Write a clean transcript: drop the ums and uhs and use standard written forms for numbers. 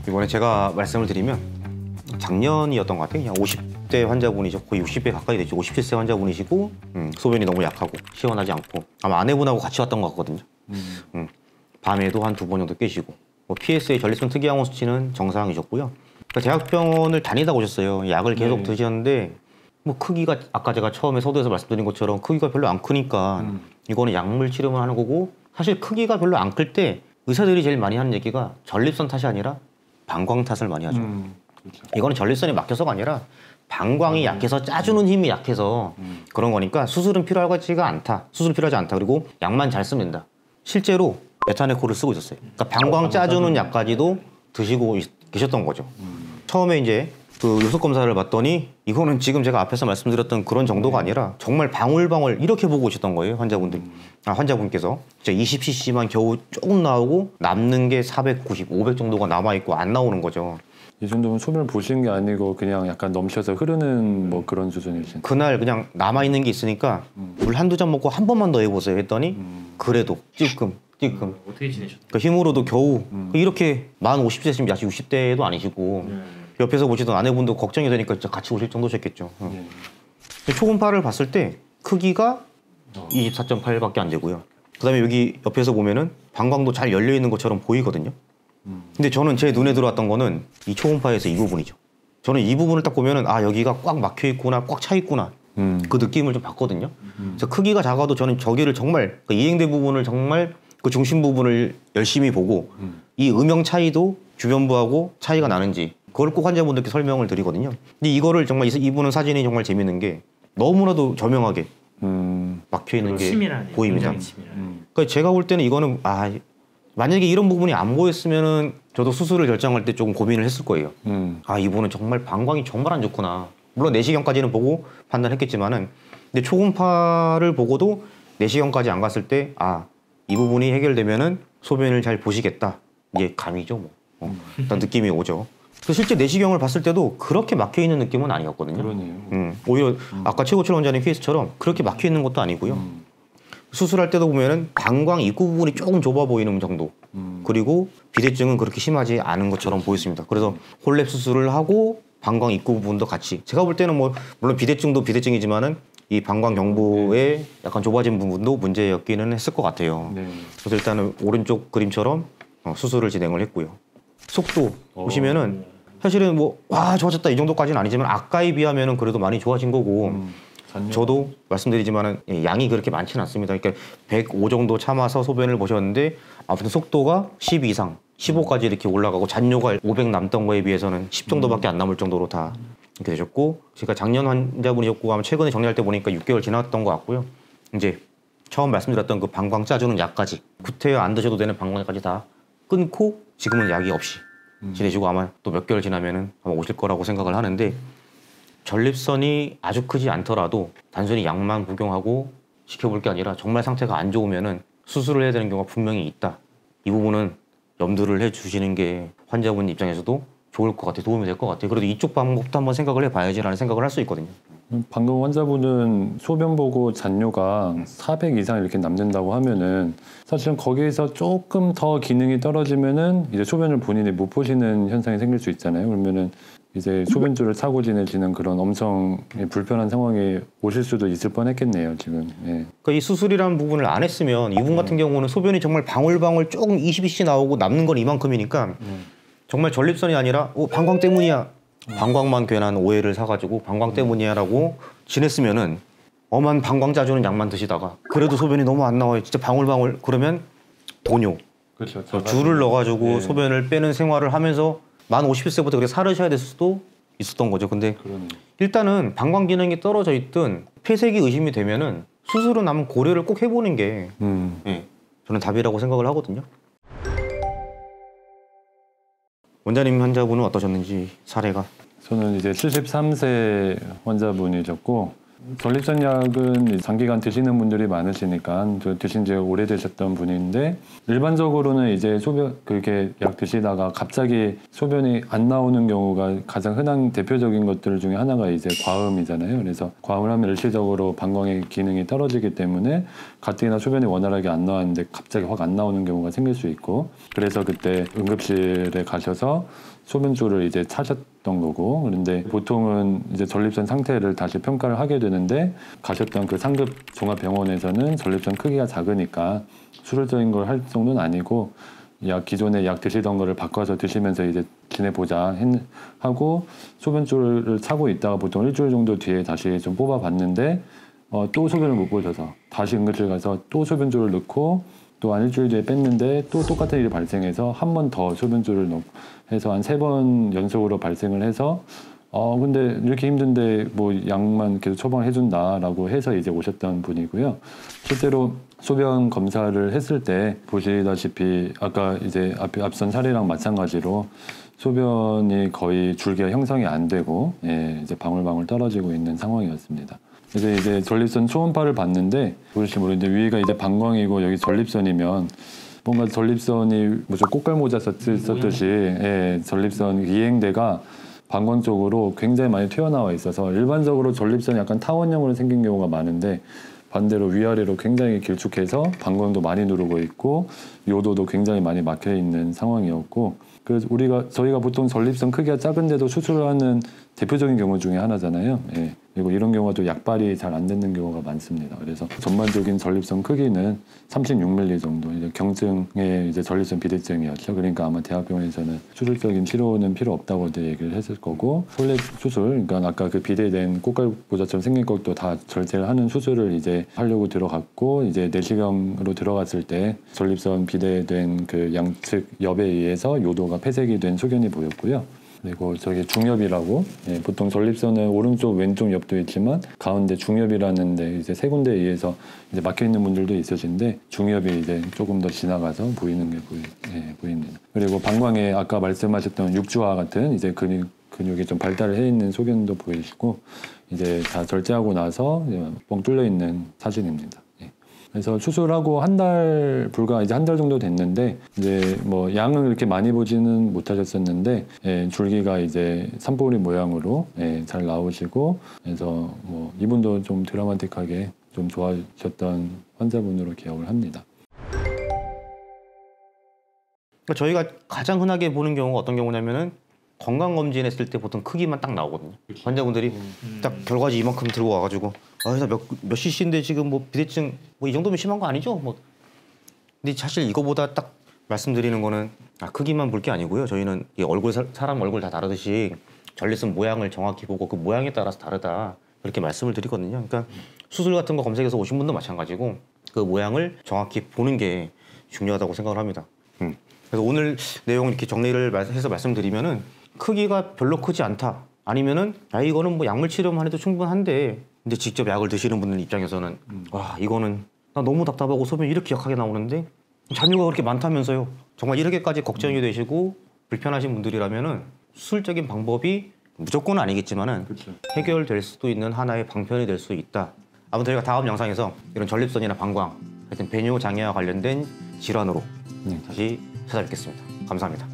이번에 제가 말씀을 드리면 작년이었던 것 같아요. 그냥 50대 환자분이죠. 거의 60대 가까이 되죠. 57세 환자분이시고 소변이 너무 약하고 시원하지 않고 아마 아내분하고 같이 왔던 것 같거든요. 밤에도 한 2번 정도 깨시고 뭐 PSA 전립선 특이항원 수치는 정상이셨고요. 그러니까 대학병원을 다니다 오셨어요. 약을 계속 드셨는데 뭐 크기가 아까 제가 처음에 서두에서 말씀드린 것처럼 크기가 별로 안 크니까 이거는 약물 치료만 하는 거고 사실 크기가 별로 안 클 때 의사들이 제일 많이 하는 얘기가 전립선 탓이 아니라 방광 탓을 많이 하죠. 그렇죠. 이거는 전립선이 막혀서가 아니라 방광이 약해서 짜주는 힘이 약해서 그런 거니까 수술은 필요하지가 않다. 수술 필요하지 않다. 그리고 약만 잘 쓰면 된다. 실제로 에타네콜을 쓰고 있었어요. 그러니까 방광 짜주는 약까지도 드시고 계셨던 거죠. 처음에 이제 그 요속 검사를 봤더니 이거는 지금 제가 앞에서 말씀드렸던 그런 정도가 아니라 정말 방울방울 이렇게 보고 오셨던 거예요. 환자분들. 환자분께서 20cc만 겨우 조금 나오고 남는 게 490, 500 정도가 남아있고 안 나오는 거죠. 이 정도면 소변을 보신 게 아니고 그냥 약간 넘쳐서 흐르는 뭐 그런 수준이신. 그날 그냥 남아있는 게 있으니까 물 한두 잔 먹고 한 번만 더 해보세요 했더니 그래도 찔끔 어떻게 지내셨나요? 그 힘으로도 겨우 이렇게 만 50세시면 아직 60대도 아니시고 옆에서 보시던 아내분도 걱정이 되니까 진짜 같이 오실 정도셨겠죠. 초음파를 봤을 때 크기가 24.8밖에 안 되고요. 그 다음에 여기 옆에서 보면은 방광도 잘 열려 있는 것처럼 보이거든요. 근데 저는 제 눈에 들어왔던 거는 이 초음파에서 이 부분이죠. 저는 이 부분을 딱 보면은 아 여기가 꽉 막혀 있구나, 꽉 차 있구나 그 느낌을 좀 받거든요. 그래서 크기가 작아도 저는 저기를 정말 그 이행대 부분을 정말 그 중심 부분을 열심히 보고 이 음영 차이도 주변부하고 차이가 나는지 그걸 꼭 환자분들께 설명을 드리거든요. 근데 이거를 정말 이분은 사진이 정말 재밌는 게 너무나도 저명하게 막혀 있는 게 치밀하네요. 보입니다. 치밀하네요. 그러니까 제가 볼 때는 이거는 만약에 이런 부분이 안 보였으면은 저도 수술을 결정할 때 조금 고민을 했을 거예요. 이분은 정말 방광이 정말 안 좋구나. 물론 내시경까지는 보고 판단했겠지만은 근데 초음파를 보고도 내시경까지 안 갔을 때 이 부분이 해결되면은 소변을 잘 보시겠다. 이게 감이죠, 뭐. 일단 느낌이 오죠. 실제 내시경을 봤을 때도 그렇게 막혀 있는 느낌은 아니었거든요. 그러네요. 오히려 아까 최고철 원장님 케이스처럼 그렇게 막혀 있는 것도 아니고요. 수술할 때도 보면은 방광 입구 부분이 조금 좁아 보이는 정도. 그리고 비대증은 그렇게 심하지 않은 것처럼 보였습니다. 그래서 홀랩 수술을 하고 방광 입구 부분도 같이. 제가 볼 때는 뭐 물론 비대증도 비대증이지만은 이 방광 경부에 약간 좁아진 부분도 문제였기는 했을 것 같아요. 그래서 일단은 오른쪽 그림처럼 수술을 진행을 했고요. 속도 보시면은 사실은 뭐 좋아졌다 이 정도까지는 아니지만 아까에 비하면은 그래도 많이 좋아진 거고 저도 말씀드리지만은 양이 그렇게 많지는 않습니다. 그러니까 105 정도 참아서 소변을 보셨는데 아무튼 속도가 10 이상, 15까지 이렇게 올라가고 잔뇨가 500 남던 거에 비해서는 10 정도밖에 안 남을 정도로 다 이렇게 되셨고 제가 작년 환자분이셨고 아마 최근에 정리할 때 보니까 6개월 지났던 것 같고요. 이제 처음 말씀드렸던 그 방광 짜주는 약까지 구태여 안 드셔도 되는 방광약까지 다 끊고 지금은 약이 없이 지내시고 아마 또 몇 개월 지나면은 아마 오실 거라고 생각을 하는데 전립선이 아주 크지 않더라도 단순히 약만 복용하고 지켜볼 게 아니라 정말 상태가 안 좋으면은 수술을 해야 되는 경우가 분명히 있다. 이 부분은 염두를 해주시는 게 환자분 입장에서도 좋을 것 같아요. 도움이 될 것 같아요. 그래도 이쪽 방법도 한번 생각을 해봐야지라는 생각을 할 수 있거든요. 방금 환자분은 소변 보고 잔뇨가 400 이상 이렇게 남는다고 하면은 사실은 거기에서 조금 더 기능이 떨어지면은 이제 소변을 본인이 못 보시는 현상이 생길 수 있잖아요. 그러면은 이제 소변줄을 차고 지내시는 그런 엄청 불편한 상황에 오실 수도 있을 뻔했겠네요. 지금. 그러니까 이 수술이라는 부분을 안 했으면 이분 같은 경우는 소변이 정말 방울방울 조금 20cc 나오고 남는 건 이만큼이니까 정말 전립선이 아니라 방광 때문이야. 방광만 괜한 오해를 사가지고 방광 때문이야라고 지냈으면은 엄한 방광 짜주는 약만 드시다가 그래도 소변이 너무 안 나와요. 진짜 방울방울 그러면 도뇨. 그렇죠. 줄을 넣어가지고 소변을 빼는 생활을 하면서 만 50세부터 그렇게 살으셔야 될 수도 있었던 거죠. 근데 일단은 방광 기능이 떨어져 있든 폐색이 의심이 되면은 수술은 한번 고려를 꼭 해보는 게 저는 답이라고 생각을 하거든요. 원장님 환자분은 어떠셨는지 사례가? 저는 이제 73세 환자분이셨고 전립선 약은 장기간 드시는 분들이 많으시니까 드신 지 오래되셨던 분인데 일반적으로는 이제 소변 그렇게 약 드시다가 갑자기 소변이 안 나오는 경우가 가장 흔한 대표적인 것들 중에 하나가 이제 과음이잖아요. 그래서 과음을 하면 일시적으로 방광의 기능이 떨어지기 때문에 가뜩이나 소변이 원활하게 안 나왔는데 갑자기 확 안 나오는 경우가 생길 수 있고 그래서 그때 응급실에 가셔서 소변줄을 이제 차셨던 거고 그런데 보통은 이제 전립선 상태를 다시 평가를 하게 되는데 가셨던 그 상급 종합병원에서는 전립선 크기가 작으니까 수술적인 걸 할 정도는 아니고 기존에 약 드시던 거를 바꿔서 드시면서 이제 지내보자 하고 소변줄을 차고 있다가 보통 일주일 정도 뒤에 다시 좀 뽑아봤는데 또 소변을 못 보셔서 다시 응급실 가서 또 소변줄을 넣고 또 한 일주일 뒤에 뺐는데 또 똑같은 일이 발생해서 한 번 더 소변줄을 넣고 해서 한 3번 연속으로 발생을 해서 근데 이렇게 힘든데 뭐 약만 계속 처방을 해준다라고 해서 이제 오셨던 분이고요. 실제로 소변 검사를 했을 때 보시다시피 아까 이제 앞선 사례랑 마찬가지로 소변이 거의 줄기가 형성이 안 되고 이제 방울방울 떨어지고 있는 상황이었습니다. 그래서 이제 전립선 초음파를 봤는데 보실지 모르겠는데 위가 이제 방광이고 여기 전립선이면 뭔가 전립선이 무슨 꽃갈모자 썼듯이 전립선 이행대가 방광 쪽으로 굉장히 많이 튀어나와 있어서 일반적으로 전립선이 약간 타원형으로 생긴 경우가 많은데 반대로 위아래로 굉장히 길쭉해서 방광도 많이 누르고 있고 요도도 굉장히 많이 막혀 있는 상황이었고 그래서 저희가 보통 전립선 크기가 작은데도 수술을 하는 대표적인 경우 중에 하나잖아요. 그리고 이런 경우가 또 약발이 잘 안 되는 경우가 많습니다. 그래서 전반적인 전립선 크기는 36mm 정도, 이제 경증의 이제 전립선 비대증이었죠. 그러니까 아마 대학병원에서는 수술적인 치료는 필요 없다고 얘기를 했을 거고, 솔랩 수술, 그러니까 아까 그 비대된 꽃갈모자처럼 생긴 것도 다 절제를 하는 수술을 이제 하려고 들어갔고, 이제 내시경으로 들어갔을 때 전립선 비대된 그 양측 옆에 의해서 요도가 폐색이 된 소견이 보였고요. 그리고 저기 중엽이라고 보통 전립선은 오른쪽 왼쪽 옆도 있지만 가운데 중엽이라는데 이제 세 군데에 의해서 이제 막혀 있는 분들도 있으신데 중엽이 이제 조금 더 지나가서 보이는 게 보입니다. 그리고 방광에 아까 말씀하셨던 육주화 같은 이제 근육이 좀 발달을 해 있는 소견도 보이시고 이제 다 절제하고 나서 뻥 뚫려 있는 사진입니다. 그래서 수술하고 불과 이제 한 달 정도 됐는데 이제 뭐 양을 이렇게 많이 보지는 못하셨었는데 줄기가 이제 산보리 모양으로 잘 나오시고 그래서 뭐 이분도 좀 드라마틱하게 좀 좋아하셨던 환자분으로 기억을 합니다. 그러니까 저희가 가장 흔하게 보는 경우가 어떤 경우냐면은 건강검진 했을 때 보통 크기만 딱 나오거든요. 그치. 환자분들이 딱 결과지 이만큼 들고 와가지고 회사 몇 cc인데 지금 뭐 비대증 뭐 이 정도면 심한 거 아니죠? 뭐 근데 사실 이거보다 딱 말씀드리는 거는 크기만 볼 게 아니고요. 저희는 이 사람 얼굴 다 다르듯이 전립선 모양을 정확히 보고 그 모양에 따라서 다르다 그렇게 말씀을 드리거든요. 그러니까 수술 같은 거 검색해서 오신 분도 마찬가지고 그 모양을 정확히 보는 게 중요하다고 생각을 합니다. 그래서 오늘 내용 이렇게 정리를 해서 말씀드리면은 크기가 별로 크지 않다. 아니면은 이거는 뭐 약물 치료만 해도 충분한데 근데 직접 약을 드시는 분들 입장에서는 와 이거는 나 너무 답답하고 소변이 이렇게 약하게 나오는데 잔뇨가 그렇게 많다면서요. 정말 이렇게까지 걱정이 되시고 불편하신 분들이라면은 수술적인 방법이 무조건은 아니겠지만은 그쵸. 해결될 수도 있는 하나의 방편이 될 수 있다. 아무튼 저희가 다음 영상에서 이런 전립선이나 방광, 하여튼 배뇨 장애와 관련된 질환으로 다시 찾아뵙겠습니다. 감사합니다.